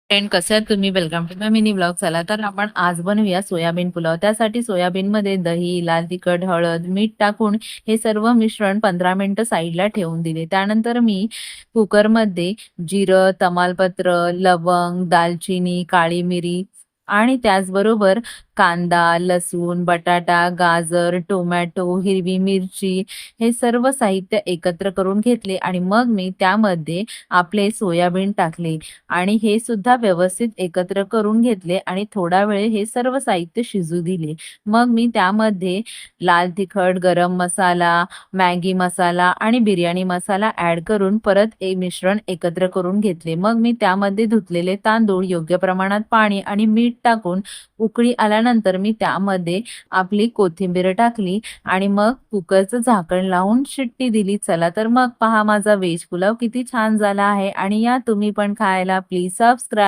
Friend कसे आहात तुम्ही? Welcome to my mini blog. चला तर आपण आज बनवूया सोयाबीन पुलाव. त्यासाठी सोयाबीनमध्ये दही, लाल तिखट, हळद, मीठ टाकून हे सर्व मिश्रण 15 मिनिटं साईडला ठेवून दिले. त्यानंतर मी कुकरमध्ये जिरं, तमालपत्र, लवंग, दालचिनी, काळी मिरी आणि त्याचबरोबर कांदा, लसूण, बटाटा, गाजर, टोमॅटो, हिरवी मिरची हे सर्व साहित्य एकत्र करून घेतले आणि मग मी त्यामध्ये आपले सोयाबीन टाकले. आणि हे सुद्धा व्यवस्थित एकत्र करून घेतले आणि थोडा वेळ हे सर्व साहित्य शिजू दिले. मग मी त्यामध्ये लाल तिखट, गरम मसाला, मॅगी मसाला आणि बिर्याणी मसाला ॲड करून परत हे मिश्रण एकत्र करून घेतले. मग मी त्यामध्ये धुतलेले तांदूळ, योग्य प्रमाणात पाणी आणि मीठ टाकून उकळी आल्यानंतर मी त्यामध्ये आपली कोथिंबीर टाकली आणि मग कुकरचं झाकण लावून शिट्टी दिली. चला तर मग पहा माझा व्हेज पुलाव किती छान झाला आहे आणि या तुम्ही पण खायला. Please subscribe.